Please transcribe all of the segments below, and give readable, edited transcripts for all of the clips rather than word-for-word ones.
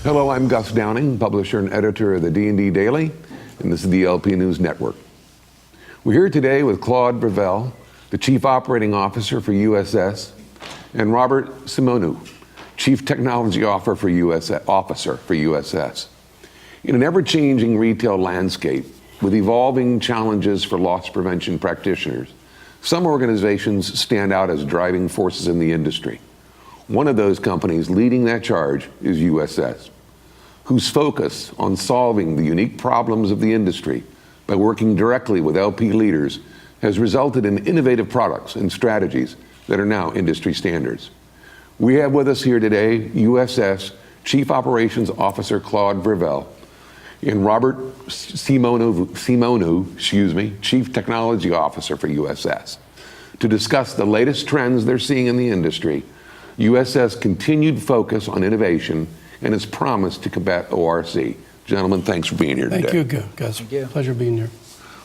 Hello, I'm Gus Downing, publisher and editor of the D&D Daily, and this is the LP News Network. We're here today with Claude Verville, the Chief Operating Officer for USS, and Robert Simoneau, Chief Technology Officer for USS. In an ever-changing retail landscape with evolving challenges for loss prevention practitioners, some organizations stand out as driving forces in the industry. One of those companies leading that charge is USS, whose focus on solving the unique problems of the industry by working directly with LP leaders has resulted in innovative products and strategies that are now industry standards. We have with us here today USS Chief Operations Officer Claude Verville and Robert Simoneau, Chief Technology Officer for USS, to discuss the latest trends they're seeing in the industry, USS continued focus on innovation, and its promise to combat ORC. Gentlemen, thanks for being here today. Thank you, Gus. Thank you. Pleasure being here.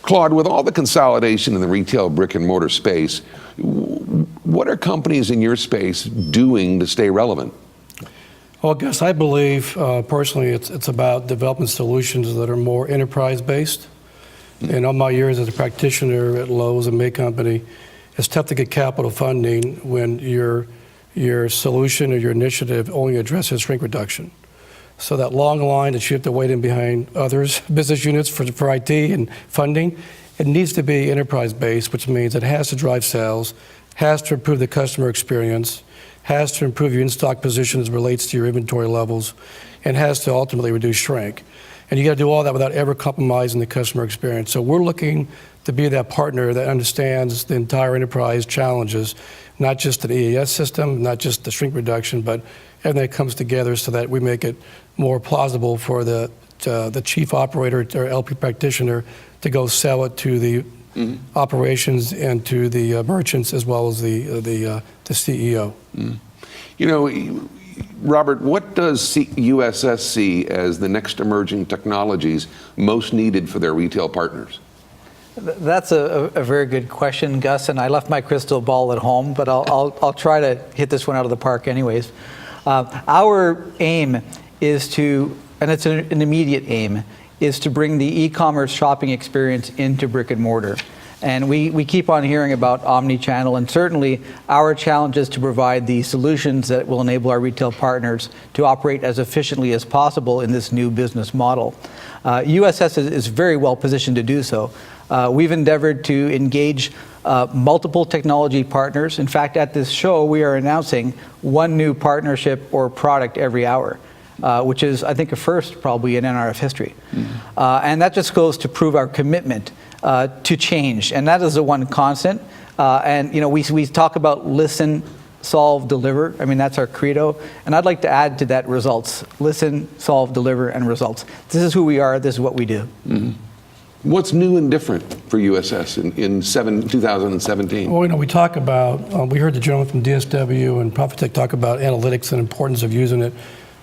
Claude, with all the consolidation in the retail brick and mortar space, what are companies in your space doing to stay relevant? Well, Gus, I believe personally it's about developing solutions that are more enterprise-based. In all my years as a practitioner at Lowe's and May Company, it's tough to get capital funding when your solution or your initiative only addresses shrink reduction. So that long line that you have to wait in behind others, business units for IT and funding, it needs to be enterprise-based, which means it has to drive sales, has to improve the customer experience, has to improve your in-stock position as it relates to your inventory levels, and has to ultimately reduce shrink. And you got to do all that without ever compromising the customer experience. So we're looking to be that partner that understands the entire enterprise challenges, not just the EAS system, not just the shrink reduction, but everything that comes together so that we make it more plausible for the chief operator or LP practitioner to go sell it to the operations and to the merchants as well as the CEO. You know, Robert, what does USS see as the next emerging technologies most needed for their retail partners? That's a very good question, Gus, and I left my crystal ball at home, but I'll try to hit this one out of the park anyways. Our aim is to, and it's an immediate aim, is to bring the e-commerce shopping experience into brick and mortar. And we keep on hearing about omni-channel, and certainly our challenge is to provide the solutions that will enable our retail partners to operate as efficiently as possible in this new business model. USS is very well positioned to do so. We've endeavored to engage multiple technology partners. In fact, at this show, we are announcing one new partnership or product every hour, which is, I think, a first probably in NRF history. And that just goes to prove our commitment to change. And that is the one constant. And you know, we talk about listen, solve, deliver. I mean, that's our credo. And I'd like to add to that results. Listen, solve, deliver, and results. This is who we are. This is what we do. What's new and different for USS in 2017? Well, you know, we talk about, we heard the gentleman from DSW and Profitect talk about analytics and importance of using it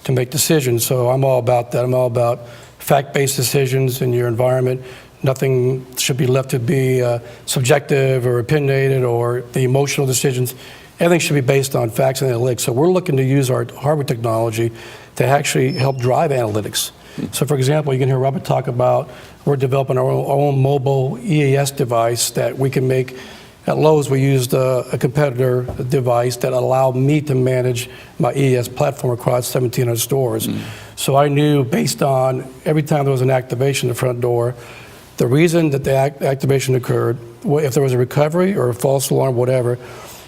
to make decisions. So I'm all about that. I'm all about fact-based decisions in your environment. Nothing should be left to be subjective or opinionated or the emotional decisions. Everything should be based on facts and analytics. So we're looking to use our hardware technology to actually help drive analytics. So for example, you can hear Robert talk about we're developing our own mobile EAS device that we can make. At Lowe's, we used a competitor device that allowed me to manage my EAS platform across 1,700 stores. So I knew based on every time there was an activation at the front door, the reason that the activation occurred, if there was a recovery or a false alarm, whatever,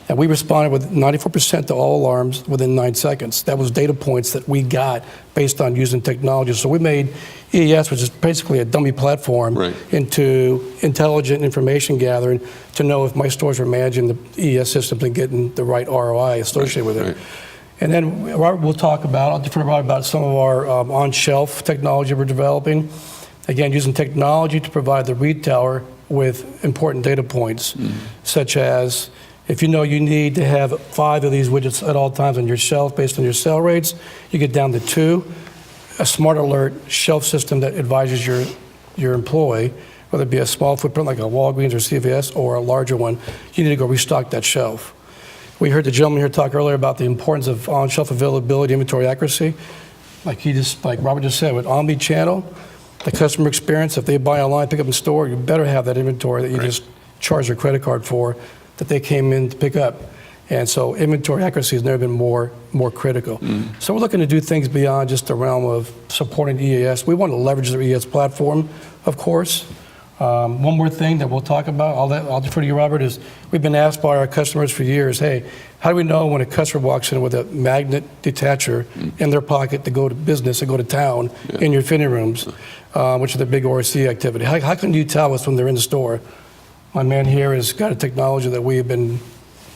and we responded with 94% to all alarms within 9 seconds. That was data points that we got based on using technology. So we made EAS, which is basically a dummy platform, into intelligent information gathering to know if my stores were managing the EAS systems and getting the right ROI associated with it. And then Robert will talk about, some of our on-shelf technology we're developing. Again, using technology to provide the retailer with important data points, such as if you know you need to have 5 of these widgets at all times on your shelf based on your sale rates, you get down to 2. A smart alert shelf system that advises your employee, whether it be a small footprint like a Walgreens or CVS or a larger one, you need to go restock that shelf. We heard the gentleman here talk earlier about the importance of on-shelf availability, inventory accuracy. like Robert just said, with omni-channel, the customer experience, if they buy online, pick up in store, you better have that inventory that you just charge their credit card for that they came in to pick up. And so inventory accuracy has never been more critical. So we're looking to do things beyond just the realm of supporting EAS. We want to leverage the EAS platform, of course. One more thing that we'll talk about, I'll defer to you, Robert, is we've been asked by our customers for years, hey, how do we know when a customer walks in with a magnet detacher in their pocket to go to business and go to town in your fitting rooms, which is the big ORC activity? How can you tell us when they're in the store? My man here has got a technology that we have been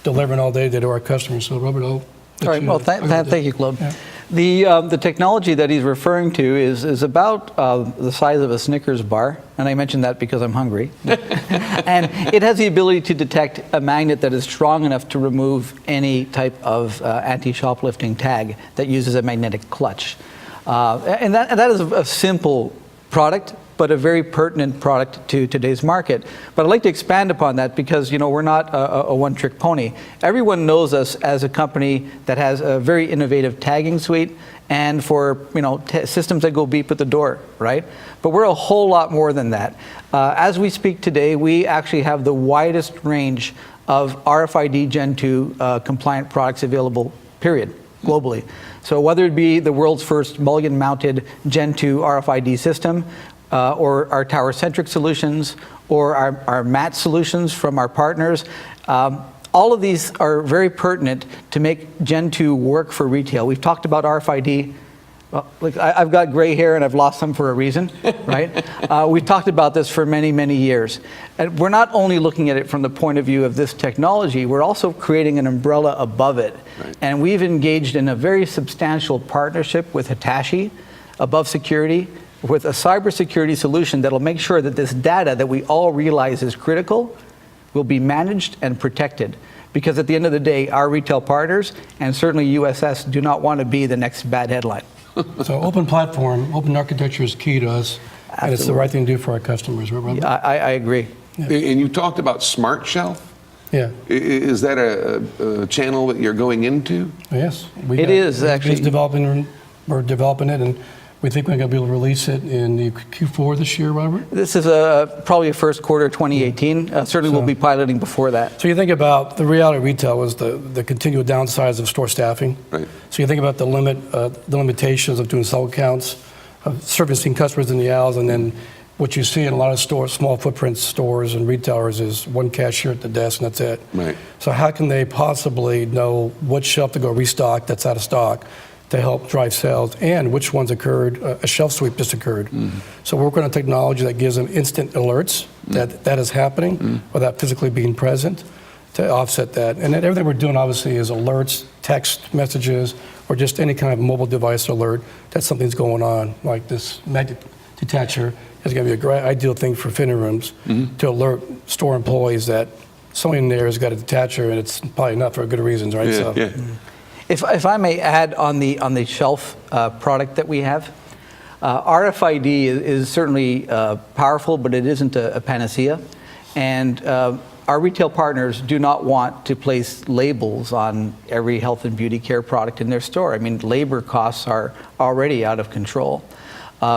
delivering all day to our customers. So, Robert, All right. Well, thank you, Claude. Yeah. The technology that he's referring to is about the size of a Snickers bar, and I mention that because I'm hungry. And it has the ability to detect a magnet that is strong enough to remove any type of anti-shoplifting tag that uses a magnetic clutch. And that is a simple product, but a very pertinent product to today's market. But I'd like to expand upon that because, we're not a one-trick pony. Everyone knows us as a company that has a very innovative tagging suite and for, systems that go beep at the door, right? But we're a whole lot more than that. As we speak today, we actually have the widest range of RFID Gen 2 compliant products available, period, globally. So whether it be the world's first mulligan-mounted Gen 2 RFID system, or our tower-centric solutions, or our MAT solutions from our partners. All of these are very pertinent to make Gen 2 work for retail. We've talked about RFID. Well, look, I've got gray hair and I've lost some for a reason, right? We've talked about this for many, many years. And we're not only looking at it from the point of view of this technology, we're also creating an umbrella above it. Right. And we've engaged in a very substantial partnership with Hitachi, Above Security, with a cybersecurity solution that'll make sure that this data that we all realize is critical will be managed and protected. Because at the end of the day, our retail partners, and certainly USS, do not want to be the next bad headline. So open platform, open architecture is key to us, and it's the right thing to do for our customers, right, Robert? I agree. Yeah. And you talked about Smart Shelf? Yeah. Is that a channel that you're going into? Yes. It is, actually. We're developing it, and we think we're going to be able to release it in the Q4 this year, Robert? This is probably a first quarter 2018. Certainly we'll be piloting before that. So you think about the reality of retail is the continual downsize of store staffing. Right. So you think about the limitations of doing cell counts, of servicing customers in the aisles, and then what you see in a lot of stores, small footprint stores and retailers, is one cashier at the desk and that's it. Right. So how can they possibly know what shelf to go restock that's out of stock to help drive sales, and which ones occurred, a shelf sweep just occurred. So we're working on technology that gives them instant alerts that is happening without physically being present to offset that. And then everything we're doing obviously is alerts, text messages, or just any kind of mobile device alert that something's going on, like this magnet detacher is going to be a great ideal thing for fitting rooms to alert store employees that someone in there has got a detacher, and it's probably not for good reasons, right? Yeah. If I may add on the shelf product that we have, RFID is certainly powerful, but it isn't a panacea. And our retail partners do not want to place labels on every health and beauty care product in their store. I mean, labor costs are already out of control.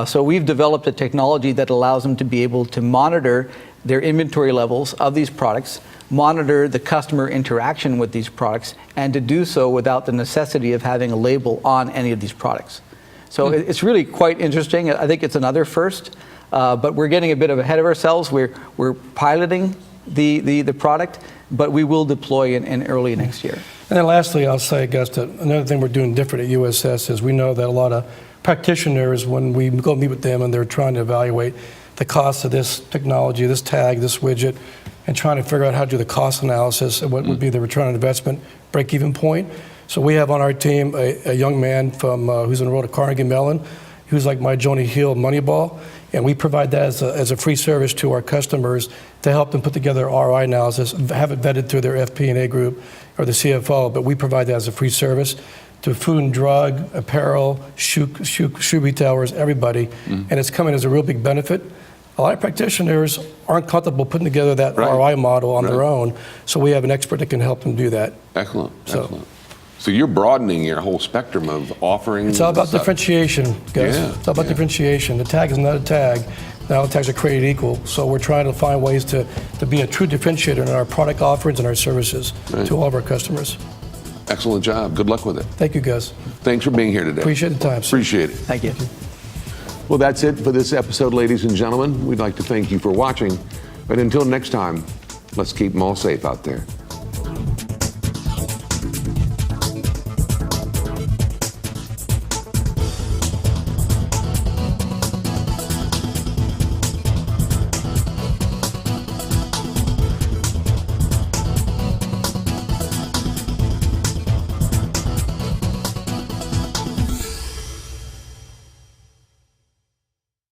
So we've developed a technology that allows them to be able to monitor their inventory levels of these products, monitor the customer interaction with these products, and to do so without the necessity of having a label on any of these products. So it's really quite interesting. I think it's another first, but we're getting a bit ahead of ourselves. We're piloting the product, but we will deploy in early next year. And then lastly, I'll say, Augusta, another thing we're doing different at USS is we know that a lot of practitioners, when we go meet with them and they're trying to evaluate the cost of this technology, this tag, this widget, and trying to figure out how to do the cost analysis and what would be the return on investment break-even point. So we have on our team a young man from who's enrolled at Carnegie Mellon, who's like my Joni Hill Moneyball, and we provide that as a free service to our customers to help them put together ROI analysis, have it vetted through their FP&A group or the CFO, but we provide that as a free service to food and drug, apparel, shoe retailers, everybody, and it's coming as a real big benefit. A lot of practitioners aren't comfortable putting together that ROI model on their own, so we have an expert that can help them do that. Excellent. So you're broadening your whole spectrum of offerings. It's all about and stuff. differentiation, Gus. Yeah, It's all about yeah. differentiation. The tag is not a tag. Now the tags are created equal. So we're trying to find ways to be a true differentiator in our product offerings and our services to all of our customers. Excellent job. Good luck with it. Thank you, Gus. Thanks for being here today. Appreciate the time, sir. Appreciate it. Thank you. Well, that's it for this episode, ladies and gentlemen. We'd like to thank you for watching. But until next time, let's keep them all safe out there.